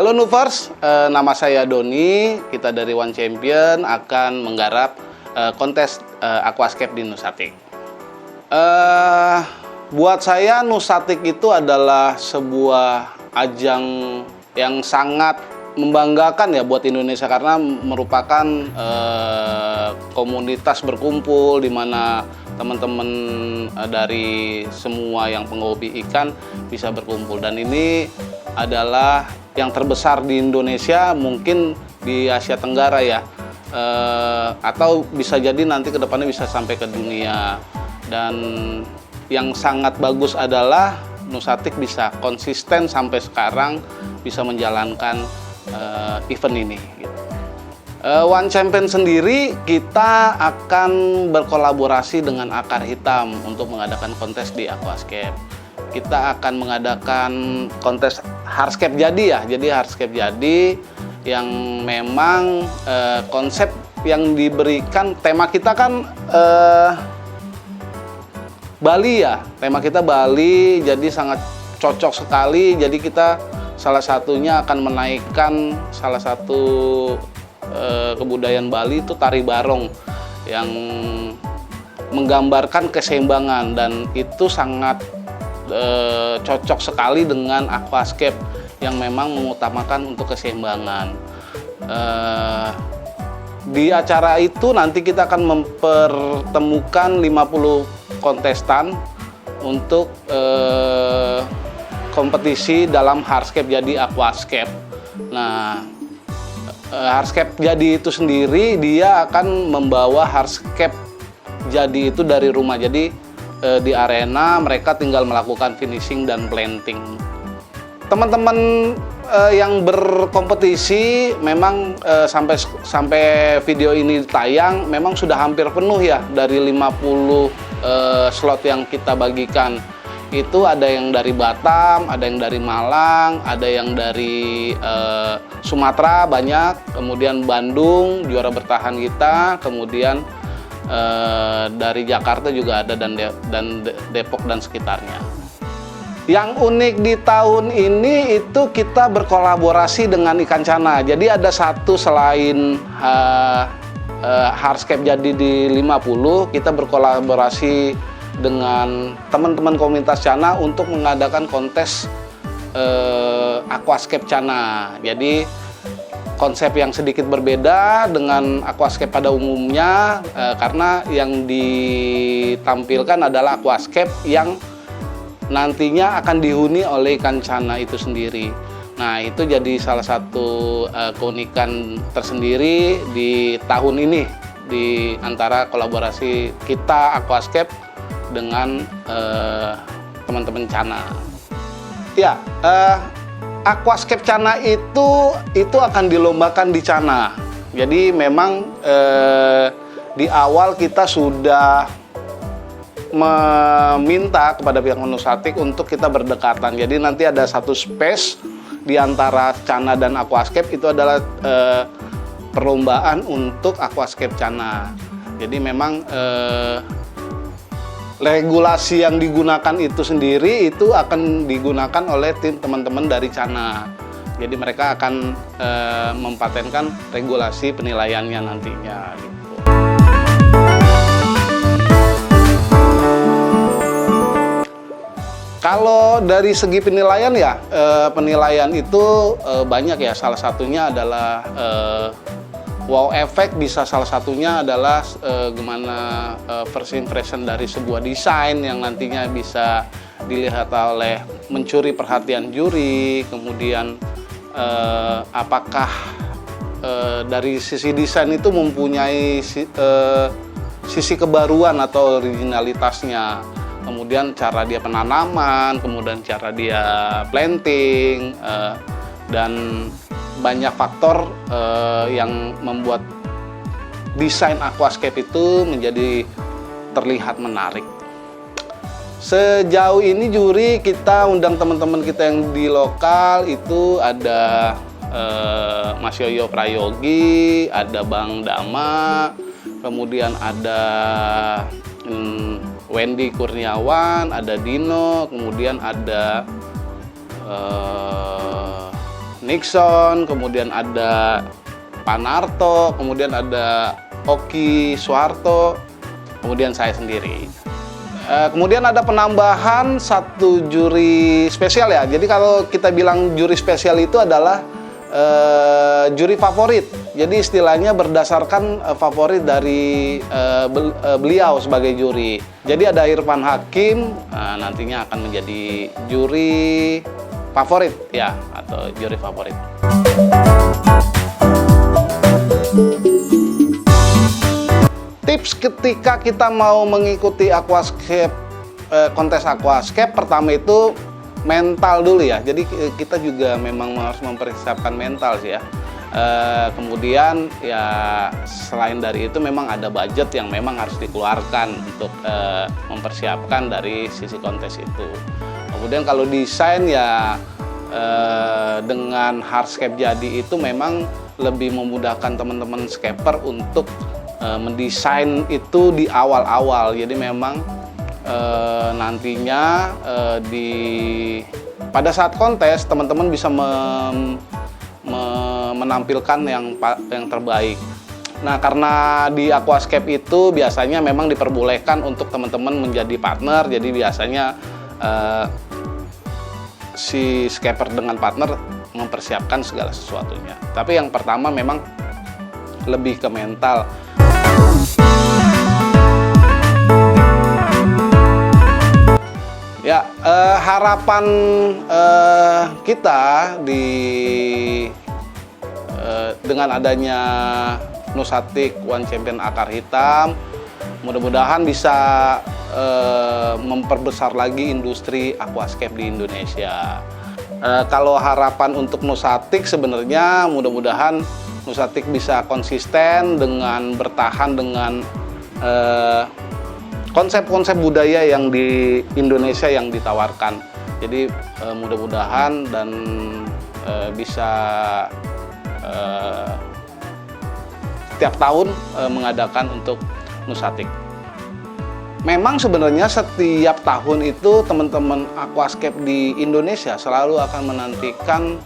Halo Nuvers, nama saya Doni. Kita dari One Champion akan menggarap kontes aquascape di Nusatik. Buat saya Nusatik itu adalah sebuah ajang yang sangat membanggakan ya buat Indonesia, karena merupakan komunitas berkumpul di mana teman-teman dari semua yang penghobi ikan bisa berkumpul, dan ini adalah yang terbesar di Indonesia, mungkin di Asia Tenggara ya, atau bisa jadi nanti kedepannya bisa sampai ke dunia. Dan yang sangat bagus adalah Nusatik bisa konsisten sampai sekarang bisa menjalankan event ini. One Champion sendiri kita akan berkolaborasi dengan Akar Hitam untuk mengadakan kontes di aquascape. Kita akan mengadakan kontes hardscape jadi ya, jadi hardscape jadi yang memang konsep yang diberikan, tema kita kan Bali ya, tema kita Bali, jadi sangat cocok sekali. Jadi kita salah satunya akan menaikkan salah satu kebudayaan Bali, itu tari barong yang menggambarkan keseimbangan, dan itu sangat cocok sekali dengan aquascape yang memang mengutamakan untuk keseimbangan. Di acara itu nanti kita akan mempertemukan 50 kontestan untuk kompetisi dalam hardscape jadi aquascape. Nah, hardscape jadi itu sendiri dia akan membawa hardscape jadi itu dari rumah. Jadi di arena mereka tinggal melakukan finishing dan planting. Teman-teman yang berkompetisi memang sampai video ini tayang memang sudah hampir penuh ya, dari 50 slot yang kita bagikan. Itu ada yang dari Batam, ada yang dari Malang, ada yang dari Sumatera banyak, kemudian Bandung juara bertahan kita, kemudian dari Jakarta juga ada, dan Depok dan sekitarnya. Yang unik di tahun ini itu kita berkolaborasi dengan Ikan Cana. Jadi ada satu selain hardscape jadi di 50, kita berkolaborasi dengan teman-teman komunitas Cana untuk mengadakan kontes aquascape Cana. Jadi konsep yang sedikit berbeda dengan aquascape pada umumnya, karena yang ditampilkan adalah aquascape yang nantinya akan dihuni oleh ikan cana itu sendiri. Nah, itu jadi salah satu keunikan tersendiri di tahun ini, di antara kolaborasi kita aquascape dengan teman-teman Cana. Ya, aquascape Cana itu akan dilombakan di Cana. Jadi memang di awal kita sudah meminta kepada pihak Nusatik untuk kita berdekatan. Jadi nanti ada satu space di antara Cana dan aquascape, itu adalah perlombaan untuk aquascape Cana. Jadi memang regulasi yang digunakan itu sendiri itu akan digunakan oleh tim teman-teman dari Cana. Jadi mereka akan mempatenkan regulasi penilaiannya nantinya. Gitu. Kalau dari segi penilaian ya, penilaian itu banyak ya. Salah satunya adalah wow effect, bisa salah satunya adalah gimana first impression dari sebuah desain yang nantinya bisa dilihat oleh mencuri perhatian juri. Kemudian apakah dari sisi desain itu mempunyai sisi kebaruan atau originalitasnya. Kemudian cara dia penanaman, kemudian cara dia planting, dan banyak faktor yang membuat desain aquascape itu menjadi terlihat menarik. Sejauh ini juri kita undang teman-teman kita yang di lokal, itu ada Mas Yoyo Prayogi, ada Bang Dama, kemudian ada Wendy Kurniawan, ada Dino, kemudian ada Nixon, kemudian ada Panarto, kemudian ada Oki Suharto, kemudian saya sendiri. Kemudian ada penambahan satu juri spesial ya. Jadi kalau kita bilang juri spesial itu adalah juri favorit. Jadi istilahnya berdasarkan favorit dari beliau sebagai juri. Jadi ada Irfan Hakim, nantinya akan menjadi juri favorit ya, atau juri favorit. Tips ketika kita mau mengikuti aquascape, kontes aquascape, pertama itu mental dulu ya. Jadi kita juga memang harus mempersiapkan mental sih ya. Kemudian ya selain dari itu memang ada budget yang memang harus dikeluarkan untuk mempersiapkan dari sisi kontes itu. Kemudian kalau desain ya dengan hardscape jadi itu memang lebih memudahkan teman-teman scaper untuk mendesain itu di awal-awal. Jadi memang nantinya pada saat kontes teman-teman bisa menampilkan yang terbaik. Nah, karena di aquascape itu biasanya memang diperbolehkan untuk teman-teman menjadi partner. Jadi biasanya si scaper dengan partner mempersiapkan segala sesuatunya. Tapi yang pertama memang lebih ke mental. Ya, harapan kita dengan adanya Nusatik One Champion Akar Hitam, mudah-mudahan bisa memperbesar lagi industri aquascape di Indonesia. Kalau harapan untuk Nusatik sebenarnya mudah-mudahan Nusatik bisa konsisten dengan bertahan dengan konsep-konsep budaya yang di Indonesia yang ditawarkan. Jadi mudah-mudahan dan bisa setiap tahun mengadakan untuk Nusatik. Memang sebenarnya setiap tahun itu teman-teman aquascape di Indonesia selalu akan menantikan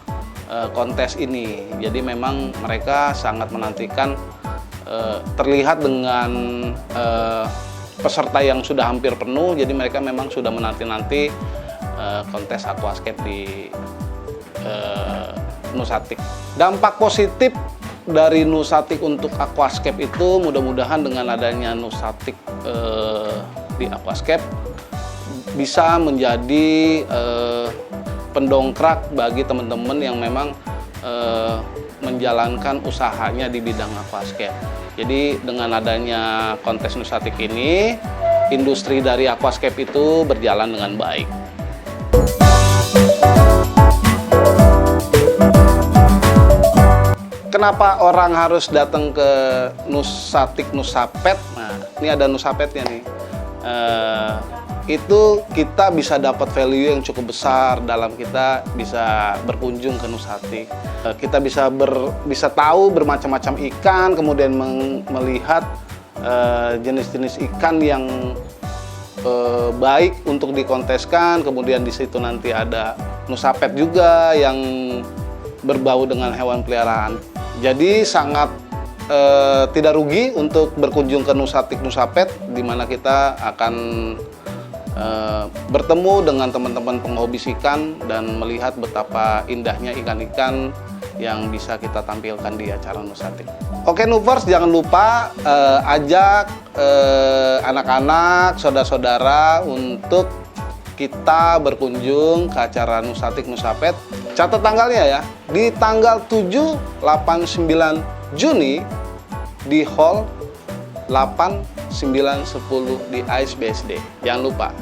kontes ini. Jadi memang mereka sangat menantikan, terlihat dengan peserta yang sudah hampir penuh. Jadi mereka memang sudah menanti-nanti kontes aquascape di Nusatik. Dampak positif dari Nusatik untuk aquascape itu mudah-mudahan dengan adanya Nusatik di aquascape bisa menjadi pendongkrak bagi teman-teman yang memang menjalankan usahanya di bidang aquascape. Jadi dengan adanya kontes Nusatik ini, industri dari aquascape itu berjalan dengan baik. Kenapa orang harus datang ke Nusatik Nusapet? Nah, ini ada Nusapetnya nih. Itu kita bisa dapat value yang cukup besar dalam kita bisa berkunjung ke Nusatik. Kita bisa tahu bermacam-macam ikan, kemudian melihat jenis-jenis ikan yang baik untuk dikonteskan. Kemudian di situ nanti ada Nusapet juga yang berbau dengan hewan peliharaan. Jadi sangat tidak rugi untuk berkunjung ke Nusatik Nusapet, di mana kita akan bertemu dengan teman-teman penghobis ikan dan melihat betapa indahnya ikan-ikan yang bisa kita tampilkan di acara Nusatik. Oke Nuvers, jangan lupa ajak anak-anak, saudara-saudara untuk kita berkunjung ke acara Nusatik Nusapet. Catat tanggalnya ya, di tanggal 7, 8, 9 Juni di Hall 8, 9, 10 di AIS BSD. Jangan lupa.